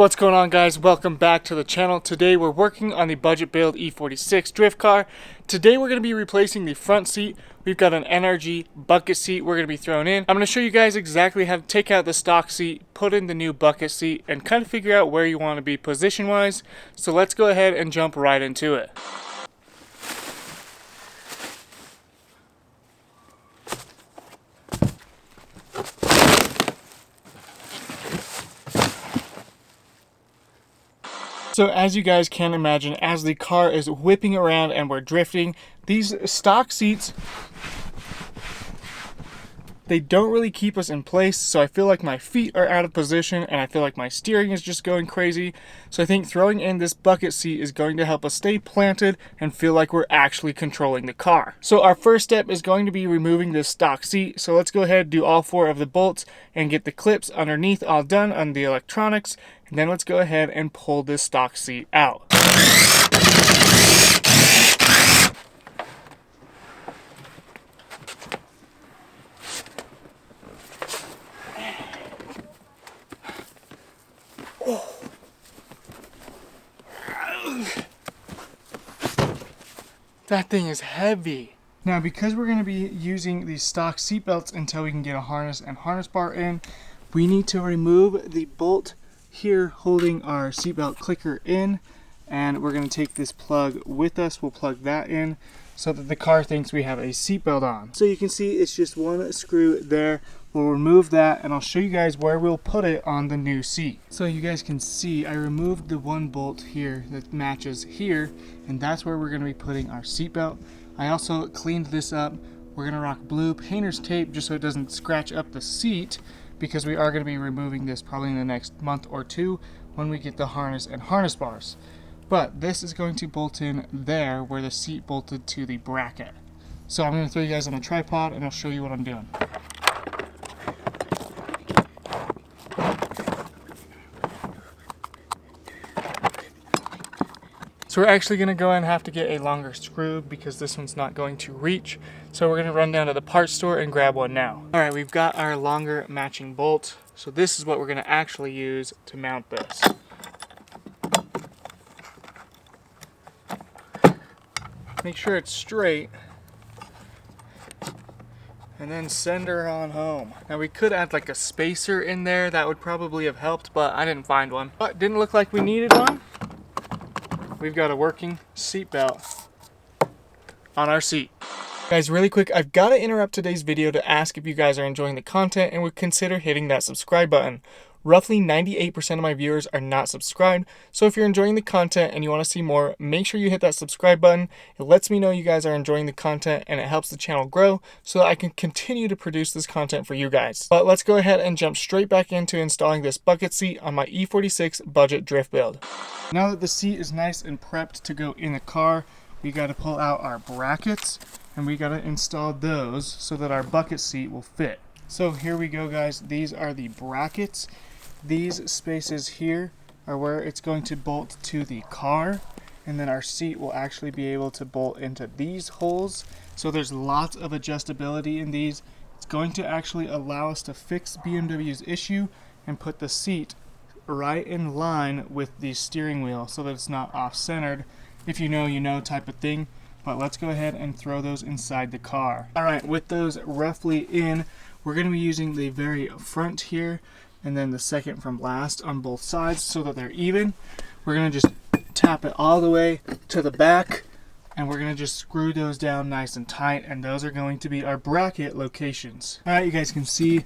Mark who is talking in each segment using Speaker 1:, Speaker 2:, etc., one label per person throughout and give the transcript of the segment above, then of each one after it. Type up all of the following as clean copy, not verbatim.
Speaker 1: What's going on, guys? Welcome back to the channel. Today we're working on the budget build E46 drift car. Today we're going to be replacing the front seat. We've got an NRG bucket seat we're going to be throwing in. I'm going to show you guys exactly how to take out the stock seat, put in the new bucket seat, and kind of figure out where you want to be position wise. So let's go ahead and jump right into it. So as you guys can imagine, as the car is whipping around and we're drifting, these stock seats, they don't really keep us in place. So I feel like my feet are out of position and I feel like my steering is just going crazy. So I think throwing in this bucket seat is going to help us stay planted and feel like we're actually controlling the car. So our first step is going to be removing this stock seat. So let's go ahead and do all 4 of the bolts and get the clips underneath all done on the electronics. And then let's go ahead and pull this stock seat out. That thing is heavy. Now, because we're going to be using these stock seat belts until we can get a harness and harness bar in, we need to remove the bolt here holding our seatbelt clicker in, and we're going to take this plug with us. We'll plug that in so that the car thinks we have a seatbelt on. So you can see it's just one screw there. We'll remove that and I'll show you guys where we'll put it on the new seat. So you guys can see I removed the one bolt here that matches here, and that's where we're going to be putting our seatbelt. I also cleaned this up. We're going to rock blue painter's tape just so it doesn't scratch up the seat, because we are going to be removing this probably in the next month or 2 when we get the harness and harness bars. But this is going to bolt in there where the seat bolted to the bracket. So I'm going to throw you guys on a tripod and I'll show you what I'm doing. So we're actually going to go and have to get a longer screw because this one's not going to reach. So we're going to run down to the parts store and grab one now. Alright, we've got our longer matching bolt. So this is what we're going to actually use to mount this. Make sure it's straight. And then send her on home. Now we could add like a spacer in there. That would probably have helped, but I didn't find one. But didn't look like we needed one. We've got a working seat belt on our seat. Guys, really quick, I've got to interrupt today's video to ask if you guys are enjoying the content and would consider hitting that subscribe button. Roughly 98% of my viewers are not subscribed, so if you're enjoying the content and you want to see more, make sure you hit that subscribe button. It lets me know you guys are enjoying the content and it helps the channel grow so that I can continue to produce this content for you guys. But let's go ahead and jump straight back into installing this bucket seat on my E46 budget drift build. Now that the seat is nice and prepped to go in the car, we got to pull out our brackets and we got to install those so that our bucket seat will fit. So here we go, guys. These are the brackets. These spaces here are where it's going to bolt to the car, and then our seat will actually be able to bolt into these holes. So there's lots of adjustability in these. It's going to actually allow us to fix BMW's issue and put the seat right in line with the steering wheel so that it's not off-centered. If you know, you know type of thing. But let's go ahead and throw those inside the car. Alright, with those roughly in, we're going to be using the very front here and then the second from last on both sides so that they're even. We're going to just tap it all the way to the back and we're going to just screw those down nice and tight, and those are going to be our bracket locations. Alright, you guys can see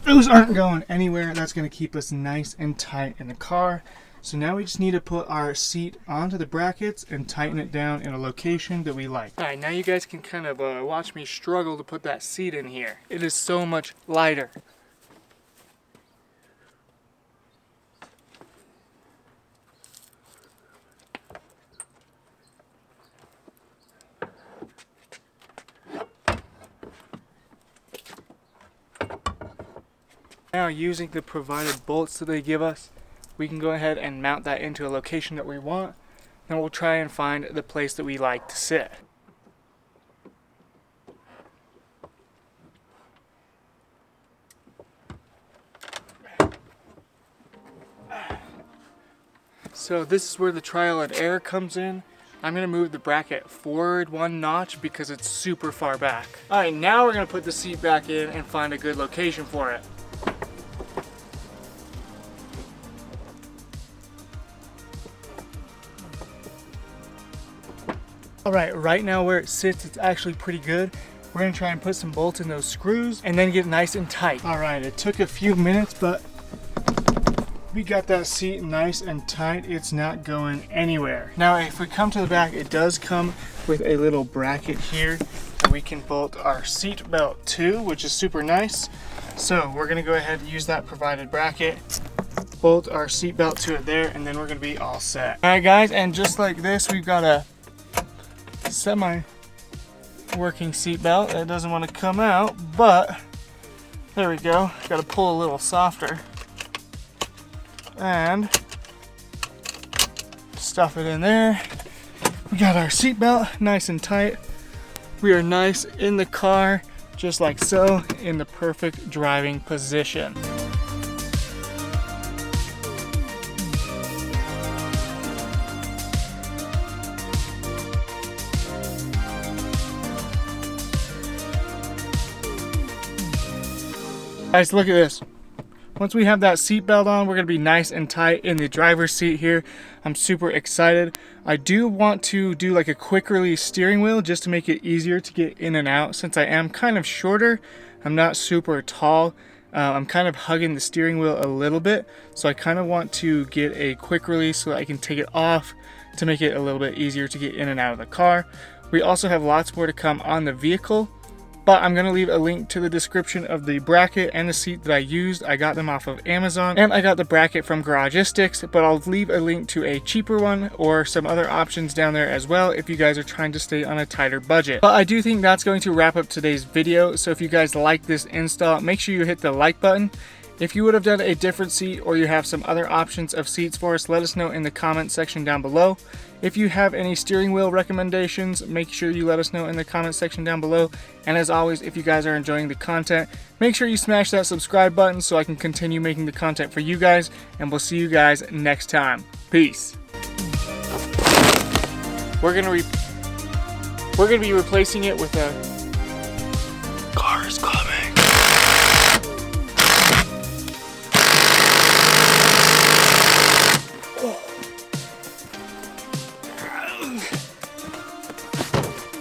Speaker 1: those aren't going anywhere. That's going to keep us nice and tight in the car. So now we just need to put our seat onto the brackets and tighten it down in a location that we like. Alright, now you guys can kind of watch me struggle to put that seat in here. It is so much lighter. Now, using the provided bolts that they give us, we can go ahead and mount that into a location that we want. Then we'll try and find the place that we like to sit. So this is where the trial and error comes in. I'm gonna move the bracket forward 1 notch because it's super far back. All right, now we're gonna put the seat back in and find a good location for it. All right now where it sits, it's actually pretty good. We're gonna try and put some bolts in those screws and then get nice and tight. All right, it took a few minutes, but we got that seat nice and tight. It's not going anywhere. Now, if we come to the back, it does come with a little bracket here that we can bolt our seat belt to, which is super nice. So we're gonna go ahead and use that provided bracket, bolt our seat belt to it there, and then we're gonna be all set. All right, guys, and just like this, we've got a semi-working seat belt that doesn't want to come out, but there we go. Got to pull a little softer and stuff it in there. We got our seat belt nice and tight. We are nice in the car, just like so, in the perfect driving position. Guys, look at this. Once we have that seat belt on, we're gonna be nice and tight in the driver's seat here. I'm super excited. I do want to do like a quick release steering wheel just to make it easier to get in and out. Since I am kind of shorter, I'm not super tall. I'm kind of hugging the steering wheel a little bit. So I kind of want to get a quick release so that I can take it off to make it a little bit easier to get in and out of the car. We also have lots more to come on the vehicle. But I'm going to leave a link to the description of the bracket and the seat that I used. I got them off of Amazon, and I got the bracket from Garagistics, but I'll leave a link to a cheaper one or some other options down there as well if you guys are trying to stay on a tighter budget. But I do think that's going to wrap up today's video. So if you guys like this install, make sure you hit the like button. If you would have done a different seat or you have some other options of seats for us, let us know in the comment section down below. If you have any steering wheel recommendations, make sure you let us know in the comment section down below. And as always, if you guys are enjoying the content, make sure you smash that subscribe button so I can continue making the content for you guys. And we'll see you guys next time. Peace. We're gonna be replacing it with a car's coming.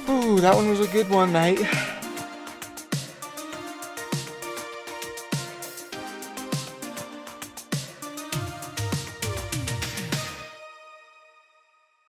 Speaker 1: Ooh, that one was a good one, mate.